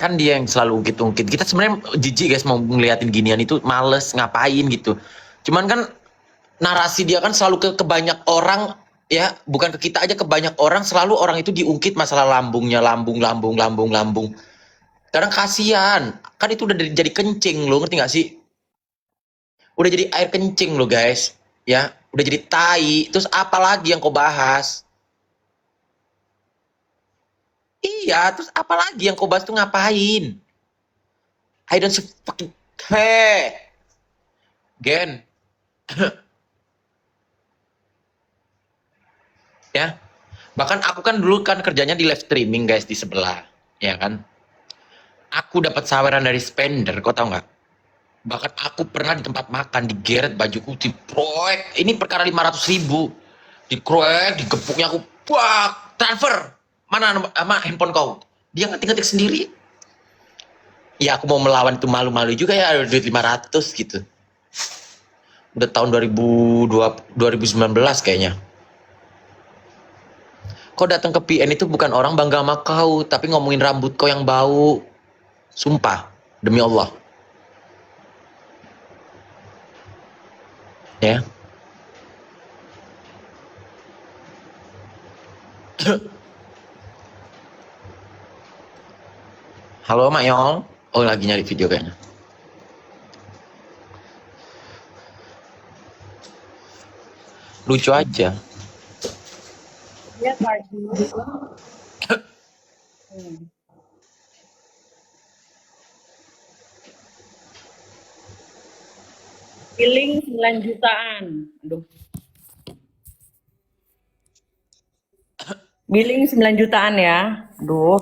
Kan dia yang selalu ungkit-ungkit. Kita sebenarnya jijik guys mau ngeliatin ginian itu, males ngapain gitu. Cuman kan narasi dia kan selalu ke banyak orang ya, bukan ke kita aja, ke banyak orang, selalu orang itu diungkit masalah lambungnya, lambung. Kadang kasihan, kan itu udah jadi kencing lo, ngerti gak sih? Udah jadi air kencing lo guys, ya, udah jadi tai, terus apa lagi yang kau bahas? Iya, terus apa lagi yang kau bahas tuh ngapain? I don't fucking care. Gen, ya. Bahkan aku kan dulu kan kerjanya di live streaming guys di sebelah, ya kan. Aku dapat saweran dari spender, kau tahu nggak? Bahkan aku pernah di tempat makan digeret bajuku diproyek. Ini perkara 500.000. Dikroek, digepuknya aku, wah, transfer. Mana sama handphone kau? Dia ngetik-ngetik sendiri. Ya aku mau melawan itu malu-malu juga ya, ada duit 500 gitu. Udah tahun 2019 kayaknya. Kau datang ke PN itu bukan orang bangga sama kau, tapi ngomongin rambut kau yang bau. Sumpah, demi Allah. Ya. Halo Mak Yong. Oh lagi nyari video kayaknya. Lucu aja. Lihat lagi. Billing 9 jutaan. Aduh. Billing 9 jutaan ya. Aduh.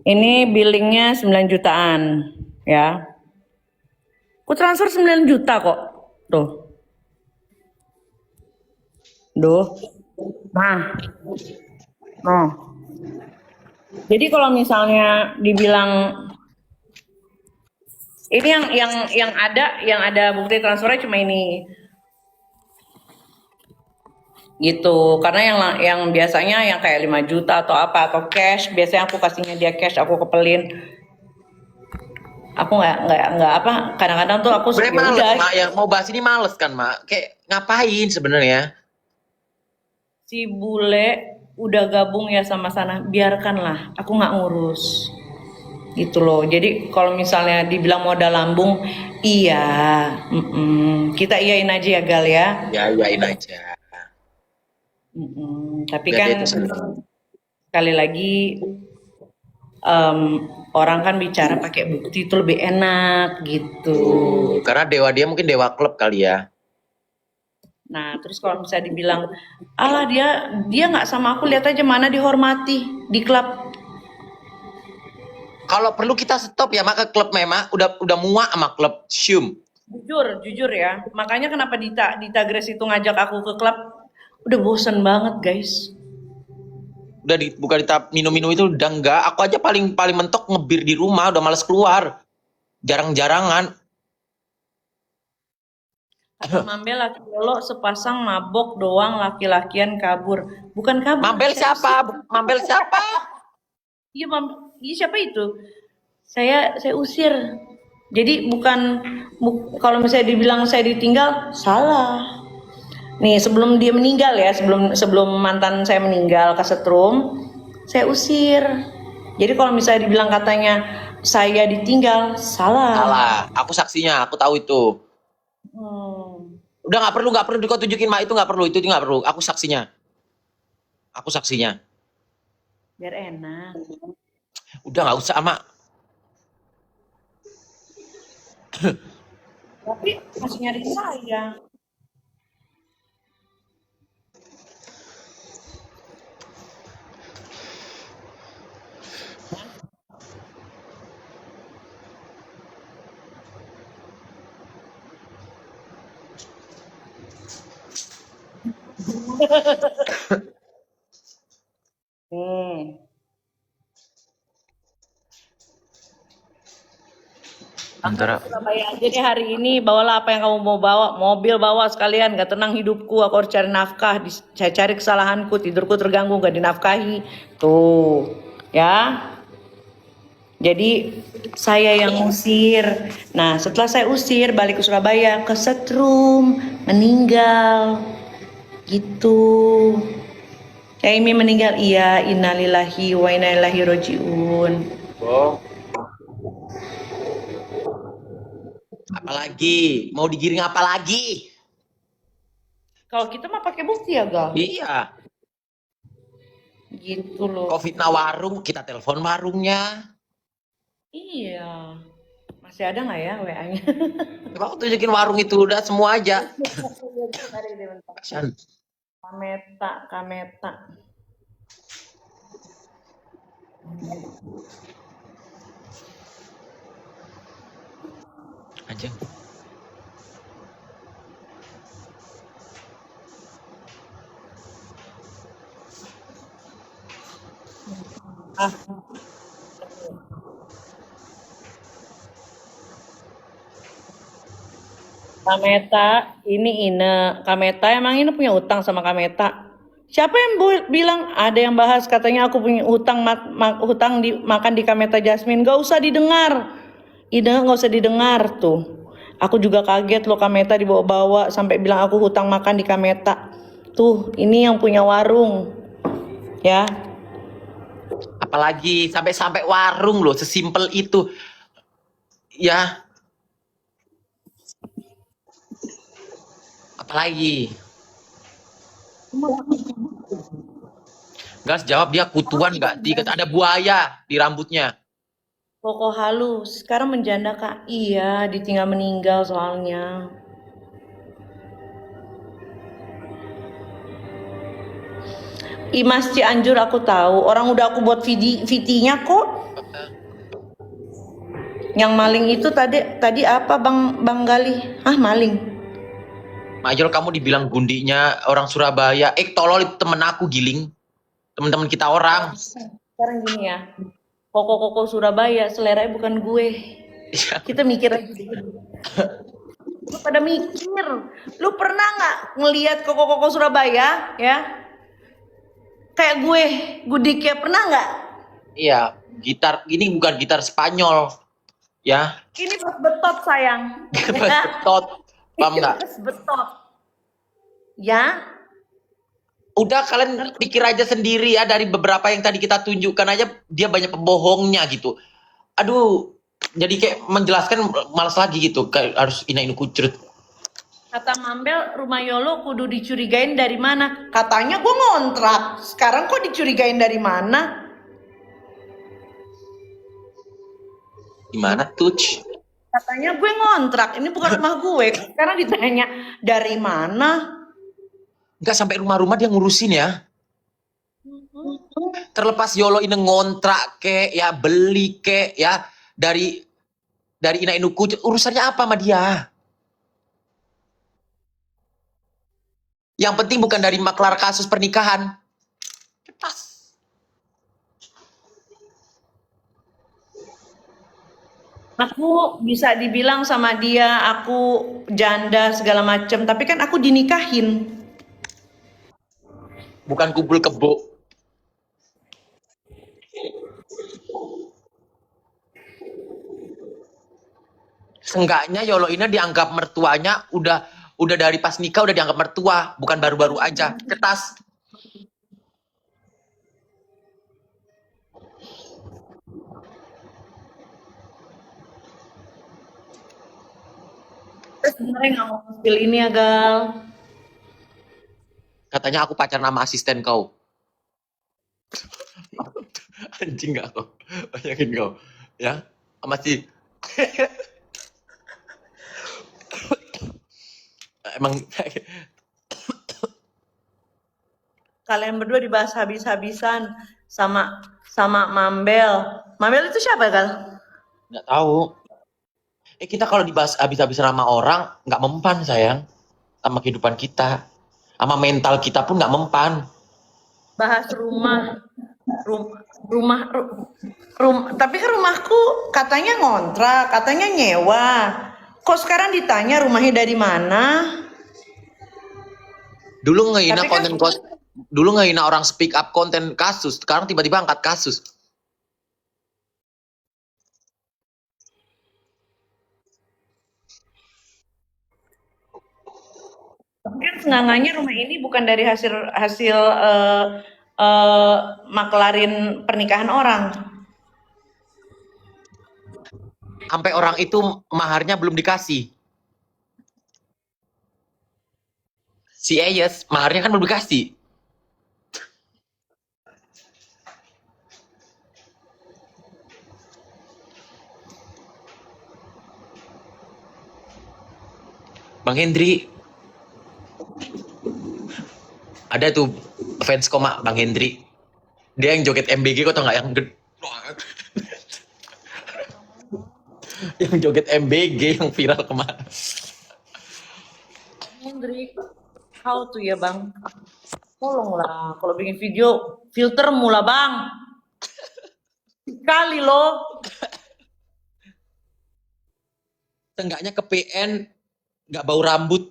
Ini billingnya 9 jutaan ya. Aku transfer 9 juta kok. Tuh. Duh. Nah. Oh. Jadi kalau misalnya dibilang ini yang ada bukti transfernya cuma ini. Gitu. Karena yang biasanya yang kayak 5 juta atau apa atau cash, biasanya aku kasihnya dia cash, aku kepelin. Aku nggak apa, kadang-kadang tuh aku Sebenarnya males, udah. Mak, yang mau bahas ini males kan, Mak? Kayak ngapain sebenarnya? Si bule udah gabung ya sama sana, biarkanlah, aku nggak ngurus. Gitu loh. Jadi kalau misalnya dibilang modal lambung, iya, kita iyain aja ya Gal ya. Ya, iyain aja. Tapi Biar kan dia itu seneng. sekali lagi orang kan bicara pakai bukti itu lebih enak gitu. Karena dewa dia mungkin dewa klub kali ya. Nah, terus kalau misalnya dibilang, alah dia nggak sama aku, lihat aja mana dihormati di klub. Kalau perlu kita stop ya, maka klub memang udah muak sama klub Shum. Jujur ya. Makanya kenapa Dita Grace itu ngajak aku ke klub, udah bosen banget guys. Udah bukan di tahap minum-minum itu udah enggak. Aku aja paling mentok ngebir di rumah, udah males keluar. Jarang-jarangan. Mambel laki lolo sepasang mabok doang, laki-lakian kabur. Bukan kabur. Mambel siapa? Mambel siapa? Iya, siapa itu? Saya usir. Jadi kalau misalnya dibilang saya ditinggal, salah. Nih, sebelum dia meninggal ya, sebelum mantan saya meninggal kesetrum, saya usir. Jadi kalau misalnya dibilang katanya saya ditinggal, salah. Salah. Aku saksinya, aku tahu itu. Udah nggak perlu kau tunjukin, Mak, itu nggak perlu, itu nggak perlu. Aku saksinya. Biar enak. Udah nggak usah, Mak. Tapi masih nyari saya. Antara Surabaya aja deh hari ini, bawalah apa yang kamu mau bawa, mobil bawa sekalian, gak tenang hidupku, aku harus cari nafkah, saya cari kesalahanku, tidurku terganggu, gak dinafkahi, tuh. Ya. Jadi saya yang usir. Nah, setelah saya usir balik ke Surabaya, kesetrum, meninggal. Gitu. Ya Imi meninggal, iya, innalillahi wa inna ilaihi rojiun. Oh. Apalagi? Mau digiring apa lagi? Kalau kita mah pakai bukti ya, Gal. Iya. Gitu loh. Kau fitnah warung, kita telepon warungnya. Iya. Masih ada nggak ya WA-nya? Coba aku tunjukin warung itu, udah semua aja. Kasian. Kameta. Anjing. Ah, Kameta, ini Ine. Kameta emang ini punya utang sama Kameta. Siapa yang bilang ada yang bahas katanya aku punya hutang hutang makan di Kameta Jasmine? Gak usah didengar. Ine gak usah didengar tuh. Aku juga kaget loh Kameta dibawa-bawa sampai bilang aku hutang makan di Kameta. Tuh, ini yang punya warung. Ya. Apalagi sampai warung loh, sesimpel itu. Ya. Apalagi? Gas jawab, dia kutuan nggak? Ada buaya di rambutnya. Koko halus. Sekarang menjanda Kak. Iya, ditinggal meninggal soalnya. Imas Cianjur aku tahu. Orang udah aku buat VT-nya kok. Yang maling itu tadi apa Bang Gali? Hah, maling? Majol, kamu dibilang gundinya orang Surabaya. Tolol, itu temen aku, Giling. Temen-temen kita orang. Sekarang gini ya. Koko Surabaya, selera bukan gue. Kita mikir aja. Lu pada mikir. Lu pernah nggak ngelihat koko Surabaya ya? Kayak Gudik ya, pernah nggak? Iya, gitar ini bukan gitar Spanyol, ya. Ini bas betot sayang. Bas betot, paham nggak? Bas betot. Ya. Udah kalian pikir aja sendiri ya, dari beberapa yang tadi kita tunjukkan aja dia banyak pembohongnya gitu. Aduh, jadi kayak menjelaskan malas lagi gitu, kayak harus ini kucrut. Kata Mambel, rumah Yolo kudu dicurigain dari mana? Katanya gue ngontrak. Sekarang kok dicurigain dari mana? Gimana tuh? Katanya gue ngontrak. Ini bukan rumah gue. Sekarang ditanya dari mana? Enggak, sampai rumah-rumah dia ngurusin ya. Terlepas Yolo ini ngontrak kek, ya beli kek, ya dari Ina Inuku, urusannya apa sama dia? Yang penting bukan dari maklar kasus pernikahan. Lepas. Aku bisa dibilang sama dia, aku janda segala macem. Tapi kan aku dinikahin. Bukan kumpul kebo. Seenggaknya Yolo ini dianggap mertuanya udah dari pas nikah udah dianggap mertua, bukan baru-baru aja. Kertas. Sebenarnya nggak mau spill ini ya Gal. Katanya aku pacaran sama asisten kau. Anjing gak kau? Bayangin kau. Ya, sama si emang Kalian berdua dibahas habis-habisan sama Mambel. Mambel itu siapa Gal? nggak tahu. Kita kalau dibahas habis-habisan sama orang nggak mempan sayang, sama kehidupan kita, sama mental kita pun nggak mempan. Bahas rumah, tapi kan rumahku katanya ngontrak, katanya nyewa. Kok sekarang ditanya rumahnya dari mana? Dulu ngehina konten dulu ngehina orang speak up konten kasus, sekarang tiba-tiba angkat kasus. Mungkin senggangannya rumah ini bukan dari hasil hasil eh, maklarin pernikahan orang. Sampai orang itu maharnya belum dikasih. Si Ayes, maharnya kan belum dikasih. Bang Hendri, ada tuh fans koma Bang Hendri. Dia yang joget MBG, kok tau nggak, yang joget MBG yang viral kemarin. Hendrik, how to ya bang? Tolonglah, kalau bikin video filter mula bang. Kali loh. Seenggaknya ke PN nggak bau rambut.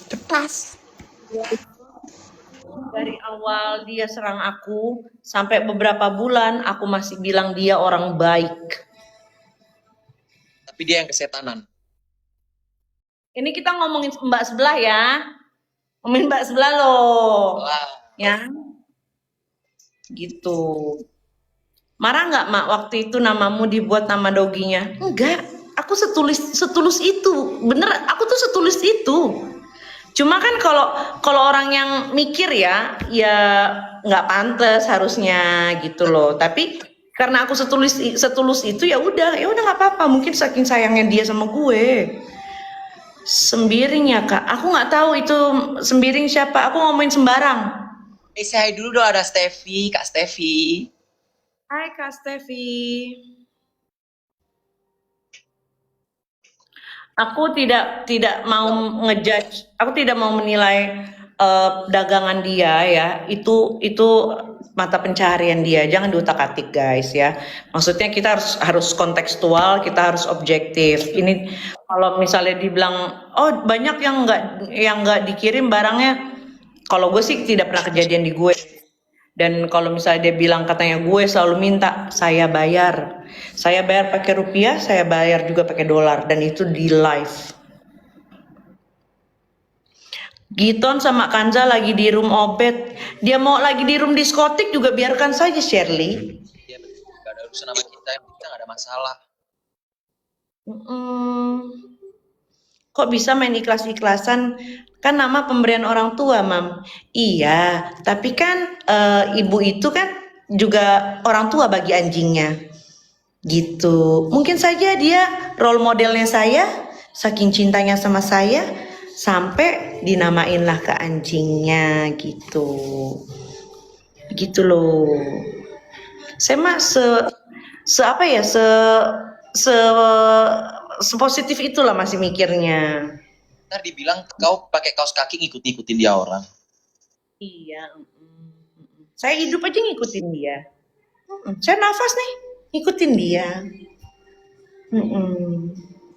Cetas. Dari awal dia serang aku, sampai beberapa bulan aku masih bilang dia orang baik. Tapi dia yang kesetanan. Ini kita ngomongin mbak sebelah ya. Ngomongin mbak sebelah loh. Wah, Ya, gitu. Marah nggak mak waktu itu namamu dibuat nama doginya? Enggak, aku setulus itu. Bener, aku tuh setulus itu. Cuma kan kalau orang yang mikir ya, ya nggak pantas harusnya gitu loh. Tapi karena aku setulus itu ya udah nggak apa-apa. Mungkin saking sayangnya dia sama gue. Sembiring ya kak. Aku nggak tahu itu sembiring siapa. Aku ngomongin sembarang. saya dulu dong, ada Steffi, Kak Steffi. Hai kak Stevi. Aku tidak mau ngejudge, aku tidak mau menilai dagangan dia ya. Itu mata pencaharian dia. Jangan diutak-atik guys ya. Maksudnya kita harus kontekstual, kita harus objektif. Ini kalau misalnya dibilang oh banyak yang nggak dikirim barangnya. Kalau gue sih tidak pernah kejadian di gue. Dan kalau misalnya dia bilang katanya gue selalu minta, saya bayar. Saya bayar pakai rupiah, saya bayar juga pakai dolar dan itu di live. Giton sama Kanza lagi di room Obet. Dia mau lagi di room diskotik juga biarkan saja Shirley. Iya betul, gak ada urusan sama kita, yang kita gak ada masalah. Kok bisa main ikhlas-ikhlasan? Kan nama pemberian orang tua, Mam. Iya, tapi kan ibu itu kan juga orang tua bagi anjingnya. Gitu. Mungkin saja dia role modelnya saya, saking cintanya sama saya, sampai dinamainlah ke anjingnya gitu. Gitu loh. Saya mah se apa ya, se sepositif itulah masih mikirnya. Ntar dibilang kau pakai kaos kaki ngikutin dia orang. Iya. Saya hidup aja ngikutin dia. Saya nafas nih, ngikutin dia.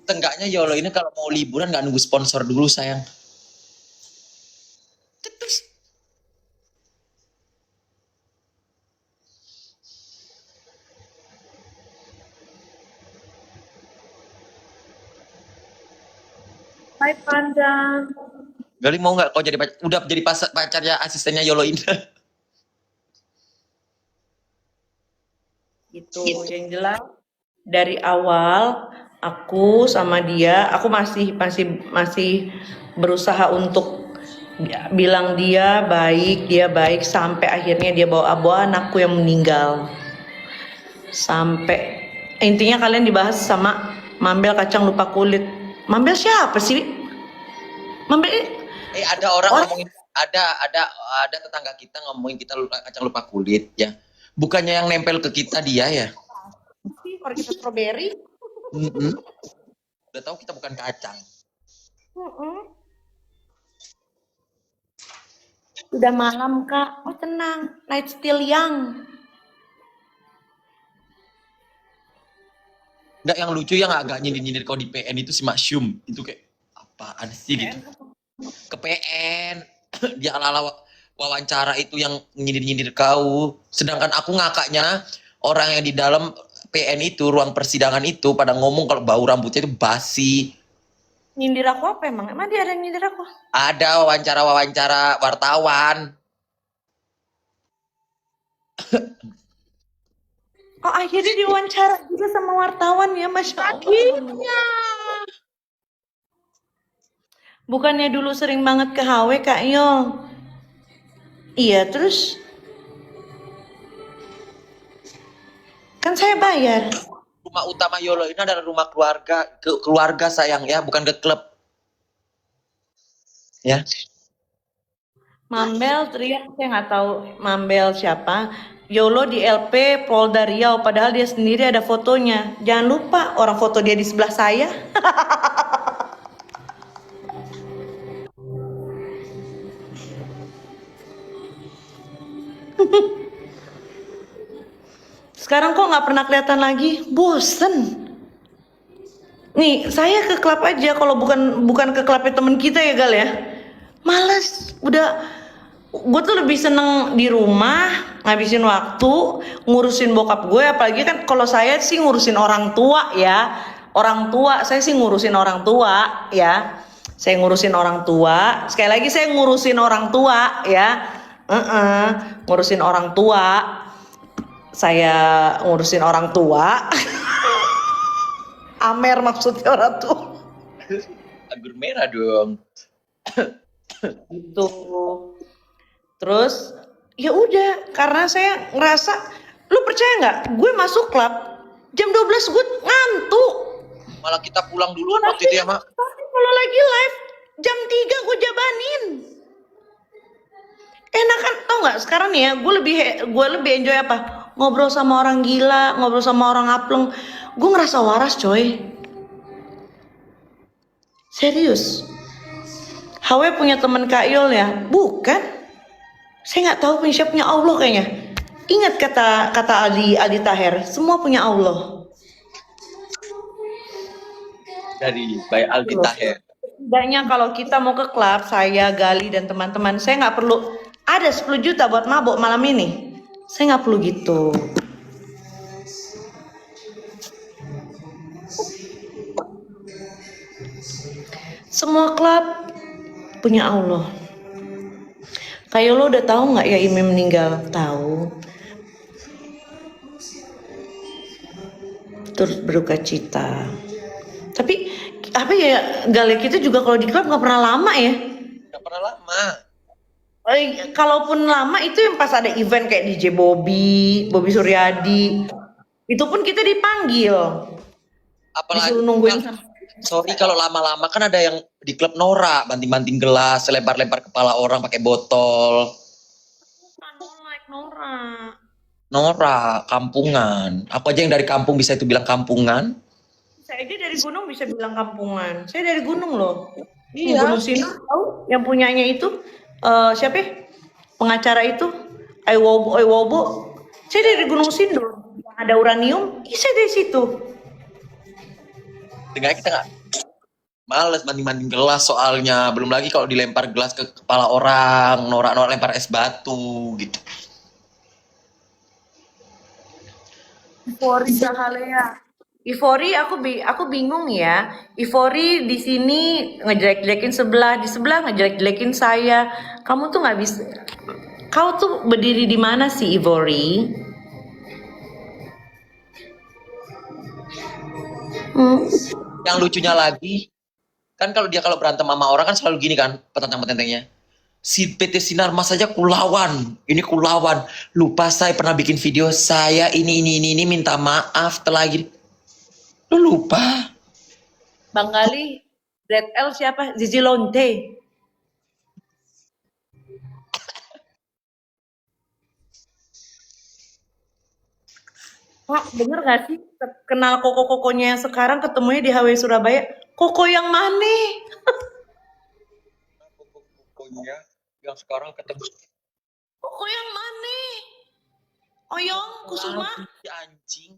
Tenggaknya Yolo ini kalau mau liburan gak nunggu sponsor dulu sayang. Cetus. Hai Panda. Gali mau nggak kau jadi udah jadi pacarnya asistennya Yolo Indah? Itu yang jelas dari awal aku sama dia, aku masih berusaha untuk bilang dia baik sampai akhirnya dia bawa anakku yang meninggal. Sampai intinya kalian dibahas sama Mambel kacang lupa kulit. Mambel siapa sih? Mambel Ada orang ngomongin, ada tetangga kita ngomongin kita kacang lupa kulit ya. Bukannya yang nempel ke kita dia ya. Orang kita strawberry. Udah tahu kita bukan kacang. Udah malam kak, oh tenang, night still young. Nggak, yang lucu yang agak nyindir-nyindir kau di PN itu si Masyum. Itu kayak apaan sih gitu. Ke PN. Dia ala-ala wawancara itu yang nyindir-nyindir kau. Sedangkan aku ngakaknya orang yang di dalam PN itu, ruang persidangan itu pada ngomong kalau bau rambutnya itu basi. Nyindir aku apa emang? Emang dia ada yang nyindir aku? Ada wawancara-wawancara wartawan. Oh, akhirnya diwawancara juga sama wartawan ya, Masya Allah. Akhirnya. Bukannya dulu sering banget ke HW, Kak Yol? Iya, terus kan saya bayar. Rumah utama Yolo ini adalah rumah keluarga, keluarga sayang ya, bukan ke klub. Ya. Mambel teriak, saya nggak tahu Mambel siapa. Yolo di LP Polda Riau, padahal dia sendiri ada fotonya. Jangan lupa orang foto dia di sebelah saya. Sekarang kok nggak pernah kelihatan lagi? Bosen. Nih, saya ke klub aja kalau bukan ke klubnya temen kita ya Gal ya. Males, udah gue tuh lebih seneng di rumah ngabisin waktu ngurusin bokap gue, apalagi kan kalau saya sih ngurusin orang tua ya. Orang tua, saya sih ngurusin orang tua ya. Saya ngurusin orang tua. Sekali lagi saya ngurusin orang tua ya. Ngurusin orang tua. Saya ngurusin orang tua. Amer maksudnya orang tua. Anggur merah dong. Gitu. Terus ya udah, karena saya ngerasa, lu percaya nggak? Gue masuk klub jam 12 gue ngantuk. Malah kita pulang duluan waktu itu ya, Mak. Tapi kalau lagi live jam 3 gue jabanin. Enak kan, tau nggak? Sekarang nih ya, gue lebih enjoy apa? Ngobrol sama orang gila, ngobrol sama orang apleng. Gue ngerasa waras, coy. Serius. HW punya temen Kak Yol ya? Bukan. Saya nggak tahu punya siapa, punya Allah kayaknya. Ingat kata Aldi Taher, semua punya Allah. Dari Bay Aldi Taher. Setidaknya kalau kita mau ke klub, saya, Gali, dan teman-teman, saya nggak perlu ada 10 juta buat mabok malam ini. Saya nggak perlu gitu. Semua klub punya Allah. Kayak lo udah tahu nggak ya Imi meninggal? Tahu. Terus berduka cita. Tapi apa ya, Gali, kita juga kalau di klub nggak pernah lama ya. Nggak pernah lama. Kalaupun lama itu yang pas ada event kayak DJ Bobby Suryadi. Itu pun kita dipanggil. Apalagi Disuruh nungguin. sorry kalau lama-lama kan ada yang di klub Nora banting-banting gelas, lempar-lempar kepala orang pakai botol. Nora, kampungan. Aku aja yang dari kampung bisa itu bilang kampungan. Saya aja dari gunung bisa bilang kampungan. Saya dari gunung loh. Iya. Gunung Sindur tahu yang punyanya itu siapa ya? Pengacara itu Aiwobo. Saya dari Gunung Sindur. Yang ada uranium, saya dari situ. Dengar kita nggak males banding-banding gelas soalnya. Belum lagi kalau dilempar gelas ke kepala orang, norak-norak lempar es batu gitu. Ivori Sahalea. Ivori aku bingung ya. Ivori di sini ngejelek-jelekin sebelah, di sebelah ngejelek-jelekin saya. Kamu tuh nggak bisa. Kau tuh berdiri di mana sih, Ivori? Yang lucunya lagi, kan kalau berantem sama orang kan selalu gini kan, petentang-petentengnya. Si PT Sinarmas saja kulawan, ini kulawan. Lupa saya pernah bikin video saya ini minta maaf telah gini. Lu lupa. Bang Gali, Red L siapa? Zizi Lonte. Pak, bener gak sih kenal koko-kokonya yang sekarang ketemunya di HW Surabaya? Koko yang mana? Kokonya yang sekarang ketemu. Koko yang mana? Oyong, Kusuma? Si anjing.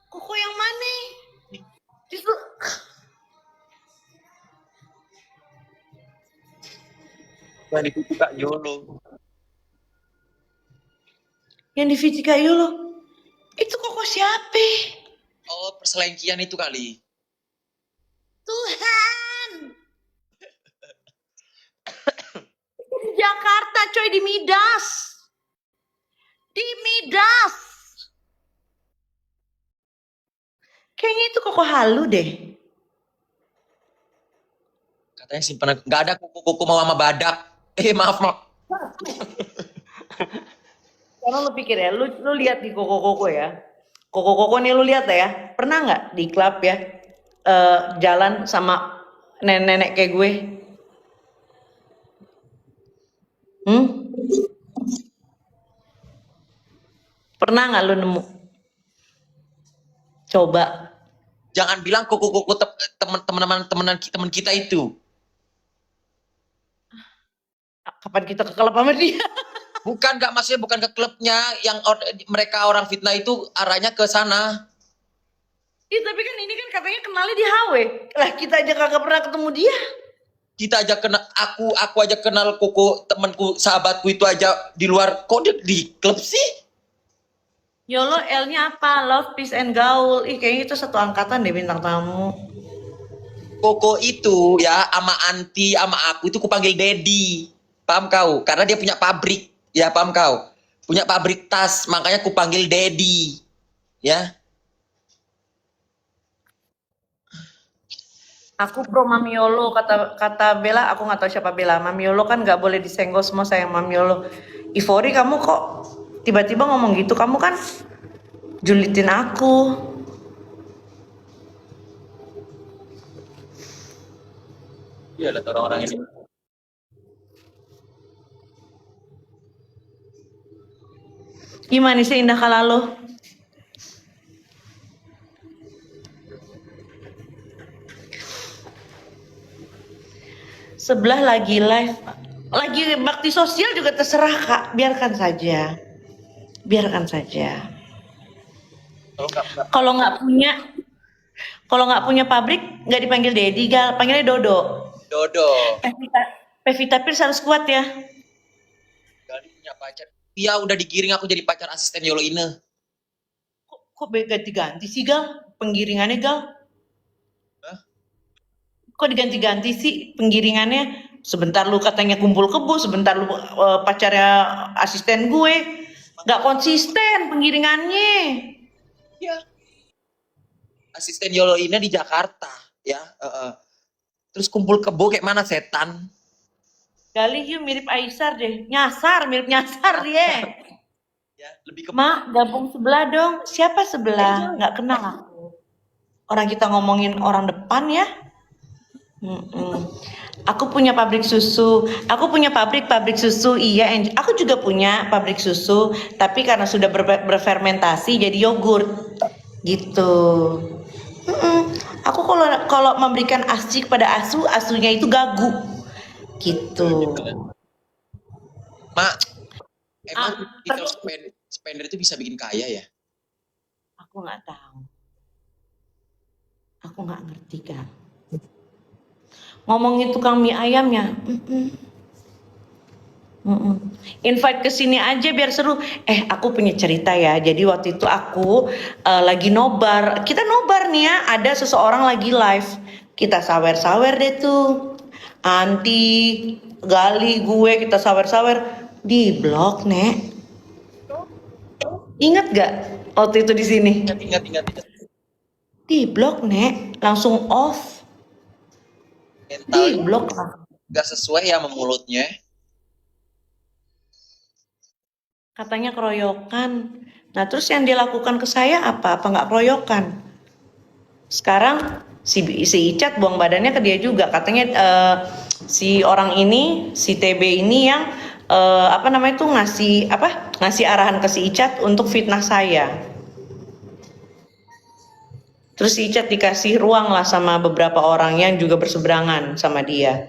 Koko yang mana? Yang itu Kak Yolo. Yang di VC Kak Yolo. Itu koko siapa? Oh, perselengkian itu kali. Tuhan. Di Jakarta coy, di Midas. Di Midas. Kayaknya itu koko halu deh. Katanya simpanan nggak ada kuku-kuku mau sama badak. Maaf. Karena lu pikir ya, lu lihat di koko-koko ya. Koko-koko nih lu lihat ya. Pernah nggak di klub ya jalan sama nenek-nenek kayak gue? Pernah nggak lu nemu? Coba. Jangan bilang kuku-kuku teman kita itu. Kapan kita ke klub sama dia? Bukan, nggak, maksudnya bukan ke klubnya yang mereka orang fitnah itu arahnya ke sana. Iya, tapi kan ini kan katanya kenalnya di HW. Lah kita aja kagak pernah ketemu dia. Kita aja kenal, aku aja kenal kuku temanku, sahabatku itu aja di luar, kok dia di klub sih? Yolo L-nya apa? Love, Peace, and Gaul. Ih, kayaknya itu satu angkatan deh bintang tamu. Koko itu ya sama anti sama aku itu kupanggil Dedi. Paham kau? Karena dia punya pabrik. Ya, paham kau? Punya pabrik tas, makanya kupanggil Dedi. Ya. Aku pro Mami Yolo, kata Bella, aku nggak tahu siapa Bella. Mami Yolo kan nggak boleh disenggol semua sayang Mami Yolo. Ivori, kamu kok tiba-tiba ngomong gitu? Kamu kan julitin aku. Iya, lihat orang-orang ini. Gimana sih Indah Kalalo? Sebelah lagi live, lagi bakti sosial juga terserah Kak, biarkan saja. Biarkan saja. Kalau nggak punya pabrik nggak dipanggil Dedi, Gal, panggilnya Dodo. Dodo. Pevita Pierce harus kuat ya. Gali punya pacar. Iya, udah digiring aku jadi pacar asisten Yolo Ine. Kok ganti-ganti sih Gal? Penggiringannya Gal? Hah? Kok diganti-ganti sih penggiringannya? Sebentar lu katanya kumpul kebo, sebentar lu pacarnya asisten gue. Nggak konsisten penggiringannya. Iya. Asisten Yolo Ine di Jakarta, ya. Terus kumpul kebo kayak mana setan? Gali you mirip Aisar deh, mirip nyasar dia. Ya, lebih ke Mak, gabung sebelah dong. Siapa sebelah? Nggak kenal aku. Orang kita ngomongin orang depan ya. Aku punya pabrik susu. Aku punya pabrik susu. Iya, aku juga punya pabrik susu. Tapi karena sudah berfermentasi jadi yogurt. Gitu. Aku kalau memberikan ASI kepada asunya itu gagu. Gitu. Mak, emang digital spender itu bisa bikin kaya ya? Aku nggak tahu. Aku nggak ngerti kan. Ngomongin tukang mie ayamnya, invite ke sini aja biar seru. Aku punya cerita ya. Jadi waktu itu aku lagi nobar. Kita nobar nih ya. Ada seseorang lagi live. Kita sawer-sawer deh tuh. Anti, Gali, gue kita sawer-sawer di blok, Nek. Ingat gak waktu itu di sini? Ingat. Di blok, Nek, langsung off. Di blok lah. Gak sesuai ya sama mulutnya. Katanya keroyokan. Nah terus yang dia lakukan ke saya apa? Apa nggak keroyokan? Sekarang si Icat buang badannya ke dia juga. Katanya si orang ini, si TB ini yang ngasih arahan ke si Icat untuk fitnah saya. Terus si Icat dikasih ruang lah sama beberapa orang yang juga berseberangan sama dia.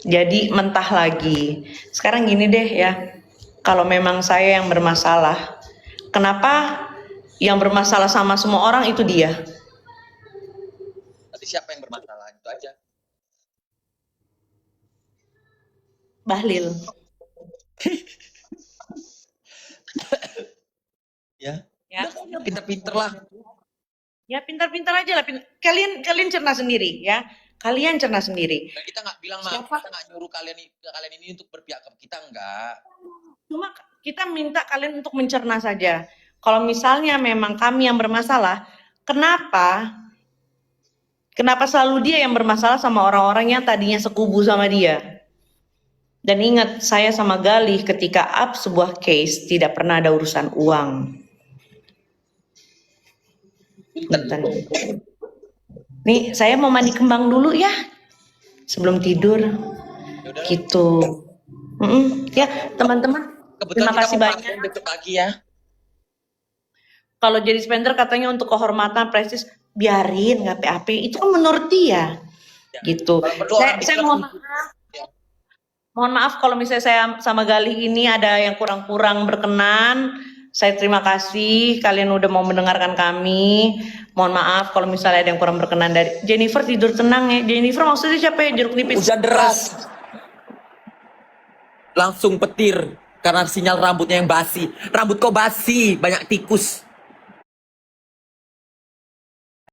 Jadi mentah lagi. Sekarang gini deh ya, kalau memang saya yang bermasalah, kenapa yang bermasalah sama semua orang itu dia? Tapi siapa yang bermasalah itu aja. Bahlil. Ya. Ya. Udah pinter-pinter lah. Ya pintar-pintar aja lah. Kalian cerna sendiri ya. Kalian cerna sendiri. Dan kita nggak bilang Siapa? kita nggak nyuruh kalian ini untuk berpihak ke kita, enggak. Cuma kita minta kalian untuk mencerna saja. Kalau misalnya memang kami yang bermasalah, kenapa selalu dia yang bermasalah sama orang-orang yang tadinya sekubu sama dia? Dan ingat, saya sama Galih ketika up sebuah case tidak pernah ada urusan uang. Punten. Nih, saya mau mandi kembang dulu ya, sebelum tidur. Yaudah. Gitu. Ya, teman-teman. Terima kasih banyak. Besok pagi ya. Kalau jadi spender katanya untuk kehormatan, prestis, biarin nggak PAP. Itu kan menurut dia. Ya. Gitu. Saya mohon maaf kalau misalnya saya sama Galih ini ada yang kurang-kurang berkenan. Saya terima kasih kalian udah mau mendengarkan kami. Mohon maaf kalau misalnya ada yang kurang berkenan dari Jennifer. Tidur tenang ya. Jennifer maksudnya siapa ya? Jeruk nipis. Hujan deras. Langsung petir karena sinyal rambutnya yang basi. Rambut kok basi, banyak tikus.